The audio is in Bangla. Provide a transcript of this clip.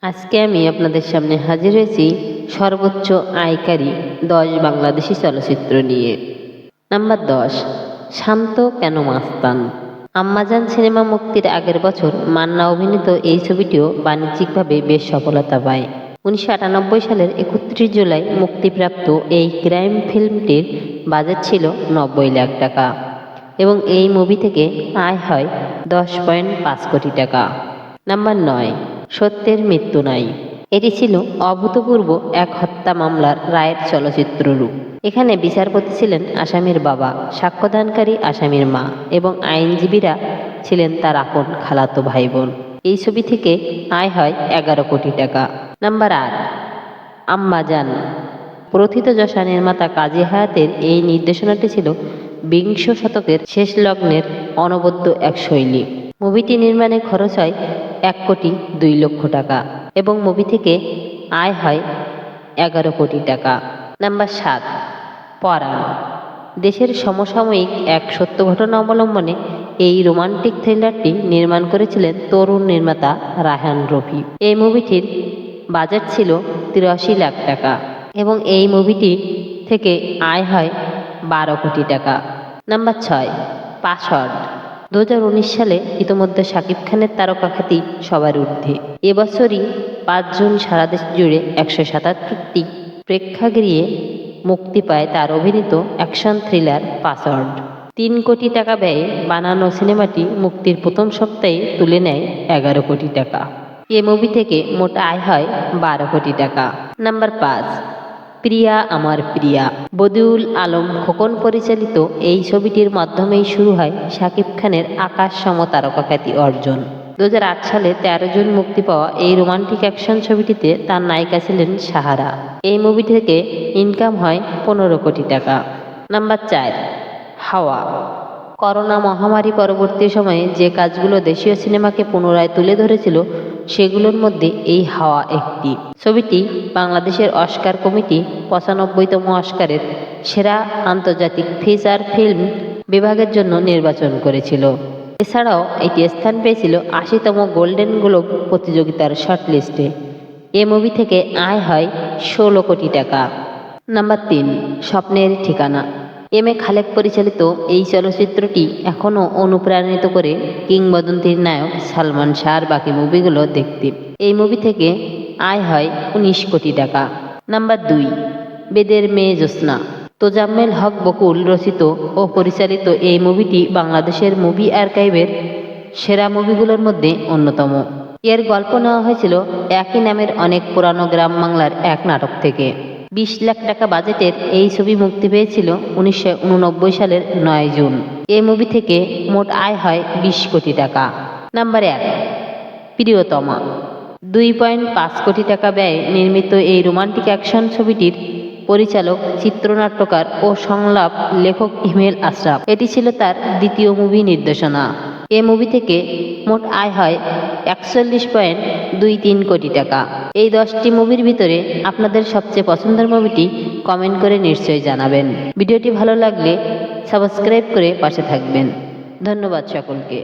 আজকে আমি আপনাদের সামনে হাজির হয়েছি সর্বোচ্চ আয়কারী 10 বাংলাদেশি চলচ্চিত্র নিয়ে। নাম্বার 10, শান্ত কেন মাস্তান। আম্মাজান সিনেমা মুক্তির আগের বছর মান্না অভিনীত এই ছবিটিও বাণিজ্যিকভাবে বেশ সফলতা পায়। 1998 সালের 31 জুলাই মুক্তিপ্রাপ্ত এই ক্রাইম ফিল্মটির বাজেট ছিল 90 লাখ টাকা এবং এই মুভি থেকে আয় হয় 10.5 কোটি টাকা। নাম্বার 9, সত্যের মৃত্যু নাই। এটি ছিল অভূতপূর্ব এক হত্যা মামলার রায়ের চলচ্চিত্র রূপ। এখানে বিচারপতি ছিলেন আসামির বাবা, সাক্ষ্যদানকারী আসামির মা এবং আইনজীবীরা ছিলেন তার আপন খালাতো ভাই বোন। এই ছবি থেকে আয় হয় 11 কোটি টাকা। নাম্বার 8, আম্মাজান। প্রথিতযশা নির্মাতা কাজী হায়াতের এই নির্দেশনাটি ছিল বিংশ শতকের শেষ লগ্নের অনবদ্য এক শৈলী। মুভিটি নির্মাণে খরচ হয় 1,02,00,000 টাকা এবং মুভি থেকে আয় হয় 11 কোটি টাকা। নাম্বার 7, পরাণ। দেশের সমসাময়িক এক সত্য ঘটনা অবলম্বনে এই রোমান্টিক থ্রিলারটি নির্মাণ করেছিলেন তরুণ নির্মাতা রায়হান রফি। এই মুভিটির বাজেট ছিল 83 লাখ টাকা এবং এই মুভিটি থেকে আয় হয় 12 কোটি টাকা। Number 6, password. 2019 সালে ইতোমধ্যে শাকিব খানের তারকা খ্যাতি সবার ঊর্ধ্বে। এবছরই 5 জুন সারা দেশ জুড়ে 177টি প্রেক্ষাগৃহে মুক্তি পায় তার অভিনীত অ্যাকশন থ্রিলার পাসওয়ার্ড। 3 কোটি টাকা ব্যয়ে বানানো সিনেমাটি মুক্তির প্রথম সপ্তাহে তুলে নেয় 11 কোটি টাকা। এ মুভি থেকে মোট আয় হয় 12 কোটি টাকা। নাম্বার 5, প্রিয়া আমার প্রিয়া। বদিউল আলম খোকন পরিচালিত এই ছবিটির মাধ্যমেই শুরু হয় শাকিব খানের আকাশ সম তারকা খ্যাতি অর্জন। 2008 সালে 13 জুন মুক্তি পাওয়া এই রোমান্টিক অ্যাকশন ছবিটিতে তার নায়িকা ছিলেন সাহারা। এই মুভি থেকে ইনকাম হয় 15 কোটি টাকা। নাম্বার 4, হাওয়া। করোনা মহামারী পরবর্তী সময়ে যে কাজগুলো দেশীয় সিনেমাকে পুনরায় তুলে ধরেছিল সেগুলোর মধ্যে এই হাওয়া একটি। ছবিটি বাংলাদেশের অস্কার কমিটি 95তম অস্কারের সেরা আন্তর্জাতিক ফিচার ফিল্ম বিভাগের জন্য নির্বাচন করেছিল। এছাড়াও এটি স্থান পেয়েছিল 80তম গোল্ডেন গ্লোব প্রতিযোগিতার শর্টলিস্টে। এ মুভি থেকে আয় হয় 16 কোটি টাকা। নাম্বার 3, স্বপ্নের ঠিকানা। এম এ খালেক পরিচালিত এই চলচ্চিত্রটি এখনও অনুপ্রাণিত করে কিংবদন্তির নায়ক সালমান শাহর বাকি মুভিগুলো দেখতে। এই মুভি থেকে আয় হয় 19 কোটি টাকা। নাম্বার 2, বেদের মেয়ে জ্যোৎস্না। তোজাম্মেল হক বকুল রচিত ও পরিচালিত এই মুভিটি বাংলাদেশের মুভি আর্কাইভের সেরা মুভিগুলোর মধ্যে অন্যতম। এর গল্প নেওয়া হয়েছিল একই নামের অনেক পুরানো গ্রাম বাংলার এক নাটক থেকে। 20 লাখ টাকা বাজেটের এই ছবি মুক্তি পেয়েছিল 1989 সালের 9 জুন। এই মুভি থেকে মোট আয় হয় 20 কোটি টাকা। নাম্বার 1, প্রিয়তমা। 2.5 কোটি টাকা ব্যয়ে নির্মিত এই রোমান্টিক অ্যাকশন ছবিটির পরিচালক, চিত্রনাট্যকার ও সংলাপ লেখক হিমেল আশরাফ। এটি ছিল তার দ্বিতীয় মুভি নির্দেশনা। এ মুভি থেকে মোট আয় হয় 41.23 কোটি টাকা। এই 10টি মুভির ভিতরে আপনাদের সবচেয়ে পছন্দের মুভিটি কমেন্ট করে নিশ্চয়ই জানাবেন। ভিডিওটি ভালো লাগলে সাবস্ক্রাইব করে পাশে থাকবেন। ধন্যবাদ সকলকে।